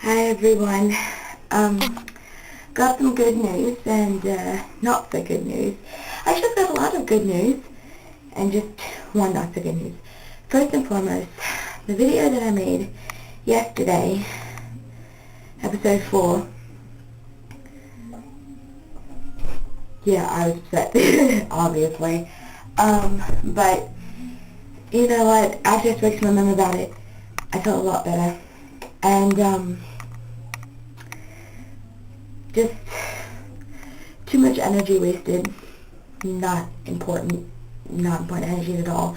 Hi everyone. Um, got some good news and not so good news. I just got a lot of good news and just one not so good news. First and foremost, the video that I made yesterday, episode 4, yeah, I was upset, obviously. But you know what, after I spoke to my mom about it, I felt a lot better. And just too much energy wasted. Not important energy at all.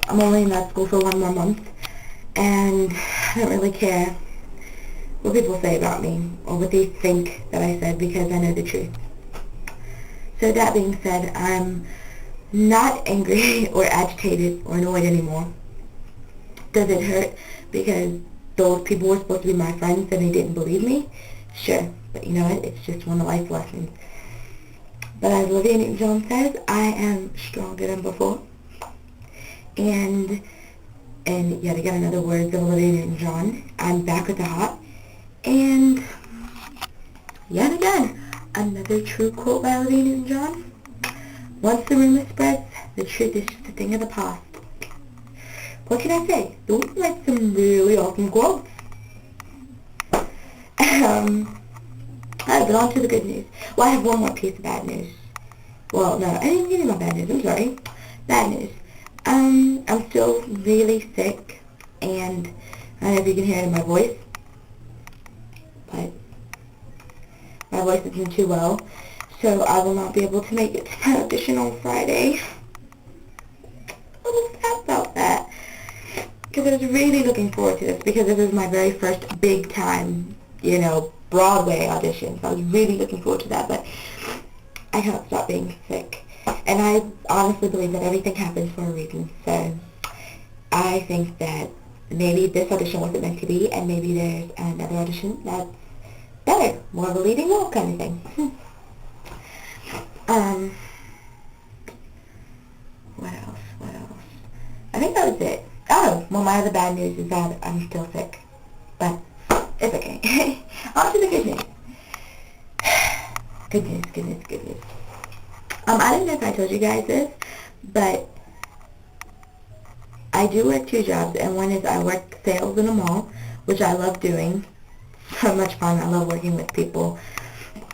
I'm only in that school for 1 more month, and I don't really care what people say about me or what they think that I said because I know the truth. So that being said, I'm not angry or agitated or annoyed anymore. Does it hurt because those people were supposed to be my friends and they didn't believe me? Sure, but you know what? It's just one of life's lessons. But as Olivia Newton-John says, I am stronger than before. And yet again, another words of Olivia Newton-John, I'm back with the hot. And yet again, another true quote by Olivia Newton-John. Once the rumor spreads, the truth is just a thing of the past. What can I say? Those are like some really awesome quotes. Alright, but on to the good news. Well, I have one more piece of bad news. Well, no, I didn't give you my bad news. I'm sorry. Bad news. I'm still really sick, and I don't know if you can hear it in my voice, but my voice isn't too well, so I will not be able to make it to my audition on Friday. I'm a little sad about that, because I was really looking forward to this, because this is my very first big time, Broadway audition, so I was really looking forward to that, but I can't stop being sick. And I honestly believe that everything happens for a reason, so I think that maybe this audition wasn't meant to be, and maybe there's another audition that's better, more of a leading role kind of thing. What else? I think that was it. Oh, well, my other bad news is that I'm still sick, but it's okay. On to the good news. Good news. I don't know if I told you guys this, but I do work 2 jobs, and one is I work sales in a mall, which I love doing. So much fun. I love working with people.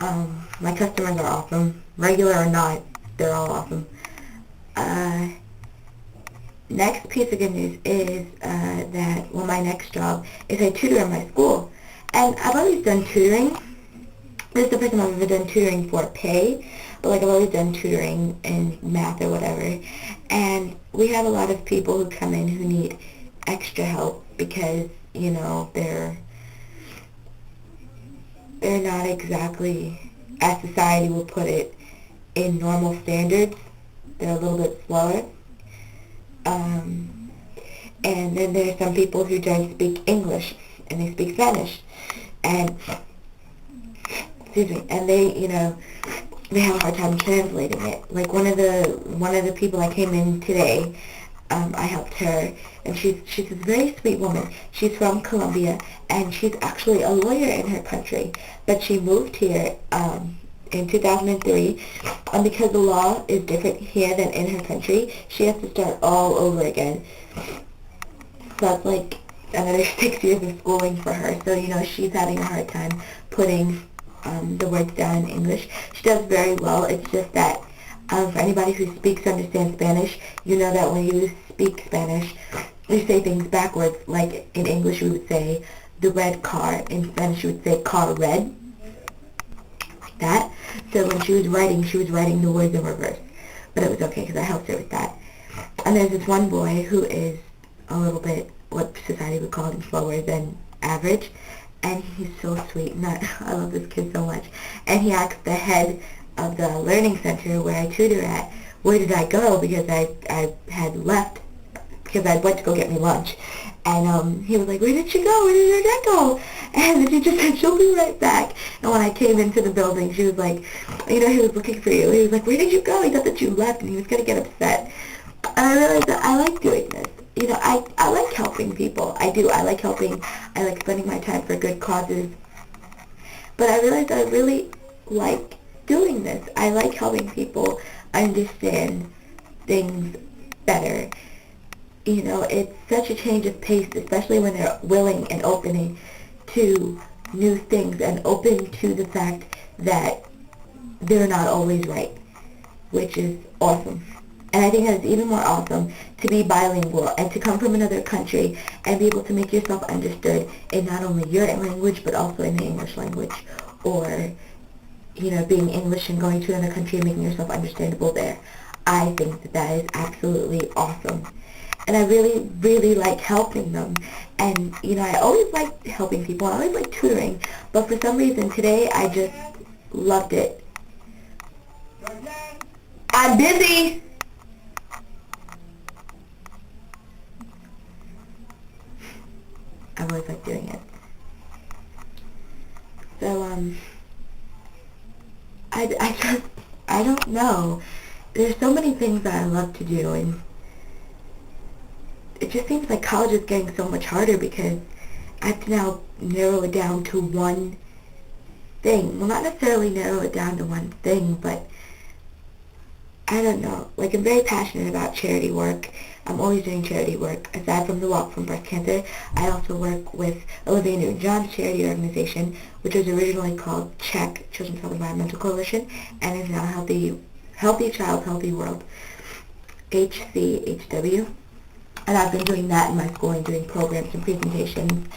My customers are awesome. Regular or not, they're all awesome. Next piece of good news is that my next job is I tutor in my school. And I've always done tutoring. This is the first time I've ever done tutoring for pay, but I've always done tutoring in math or whatever. And we have a lot of people who come in who need extra help because, they're not exactly, as society will put it, in normal standards. They're a little bit slower. And then there's some people who don't speak English and they speak Spanish. And and they have a hard time translating it. Like one of the people I came in today, I helped her, and she's a very sweet woman. She's from Colombia, and she's actually a lawyer in her country, but she moved here in 2003, and because the law is different here than in her country, she has to start all over again. So that's like another 6 years of schooling for her. So she's having a hard time putting the words down in English. She does very well. It's just that for anybody who speaks or understands Spanish, you know that when you speak Spanish, you say things backwards. Like in English, you would say the red car. In Spanish, you would say car red. Like that. So when she was writing the words in reverse. But it was okay because I helped her with that. And there's this one boy who is a little bit what society would call him slower than average. And he's so sweet, and I love this kid so much. And he asked the head of the learning center where I tutor at, where did I go, because I had left, because I went to go get me lunch. And he was like, where did she go? Where did her dad go? And the teacher said, she'll be right back. And when I came into the building, she was like, he was looking for you. He was like, where did you go? He thought that you left, and he was going to get upset. And I realized that I like doing this. I like helping people. I do. I like helping. I like spending my time for good causes. But I realized I really like doing this. I like helping people understand things better. It's such a change of pace, especially when they're willing and opening to new things and open to the fact that they're not always right, which is awesome. And I think that it's even more awesome to be bilingual and to come from another country and be able to make yourself understood in not only your language but also in the English language, or being English and going to another country and making yourself understandable there. I think that is absolutely awesome. And I really, really like helping them. And, I always like helping people. I always like tutoring. But for some reason today, I just loved it. I'm busy! I always like doing it. So, I don't know. There's so many things that I love to do, and it just seems like college is getting so much harder because I have to now narrow it down to one thing. Well, not necessarily narrow it down to one thing, but I don't know. Like, I'm very passionate about charity work. I'm always doing charity work. Aside from the Walk from Breast Cancer, I also work with Olivia Newton-John's charity organization, which was originally called CHEC, Children's Health Environmental Coalition, and is now Healthy Child, Healthy World, HCHW. And I've been doing that in my school and doing programs and presentations,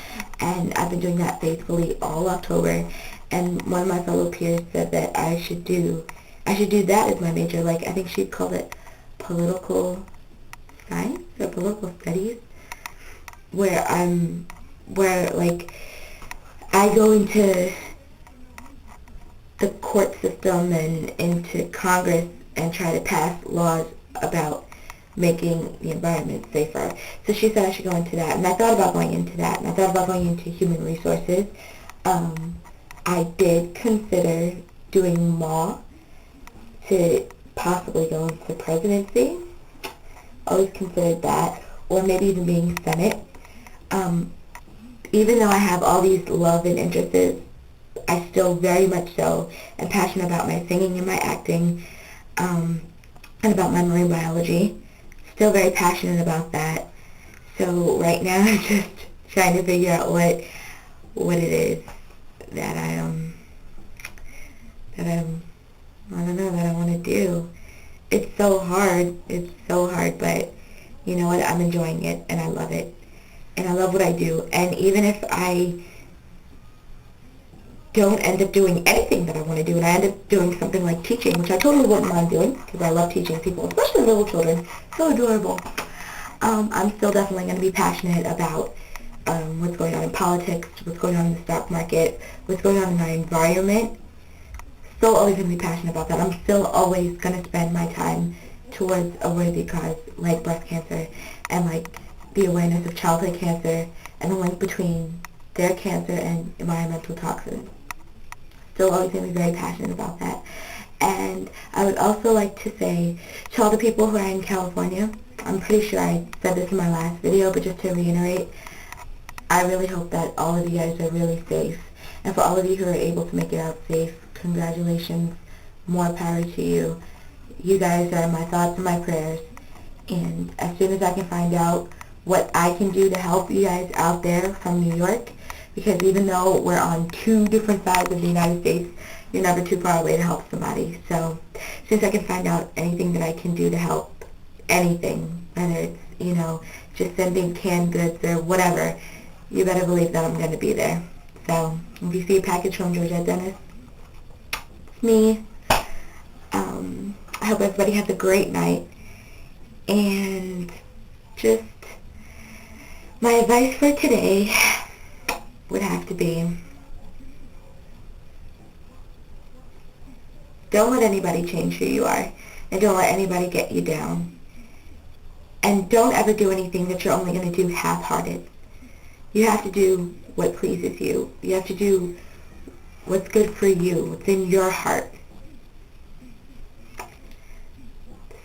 and I've been doing that faithfully all October. And one of my fellow peers said that I should do that as my major. Like, I think she called it political science or political studies, where I go into the court system and into Congress and try to pass laws about making the environment safer. So she said I should go into that, and I thought about going into that, and I thought about going into human resources. I did consider doing law to possibly go into presidency. Always considered that, or maybe even being Senate. Even though I have all these love and interests, I still very much so am passionate about my singing and my acting, and about my marine biology. Still very passionate about that. So right now I'm just trying to figure out what it is that I want to do. It's so hard, but you know what, I'm enjoying it, and I love it, and I love what I do. And even if I don't end up doing anything that I want to do, and I end up doing something like teaching, which I totally wouldn't mind doing, because I love teaching people, especially little children, so adorable. I'm still definitely going to be passionate about what's going on in politics, what's going on in the stock market, what's going on in my environment. Still always going to be passionate about that. I'm still always going to spend my time towards a worthy cause like breast cancer, and like the awareness of childhood cancer and the link between their cancer and environmental toxins. Still always going to be very passionate about that. And I would also like to say to all the people who are in California, I'm pretty sure I said this in my last video, but just to reiterate, I really hope that all of you guys are really safe. And for all of you who are able to make it out safe, congratulations, more power to you. You guys are my thoughts and my prayers. And as soon as I can find out what I can do to help you guys out there from New York, because even though we're on two different sides of the United States, you're never too far away to help somebody. So as soon as I can find out anything that I can do to help, anything, whether it's, just sending canned goods or whatever, you better believe that I'm going to be there. So if you see a package from Georgette Dennis, it's me. I hope everybody has a great night. And just my advice for today would have to be, don't let anybody change who you are, and don't let anybody get you down. And don't ever do anything that you're only going to do half-hearted. You have to do what pleases you. You have to do what's good for you, what's in your heart.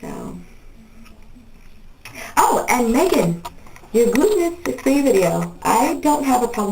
So, oh, and Megan, Your gluteness is for your video. I don't have a problem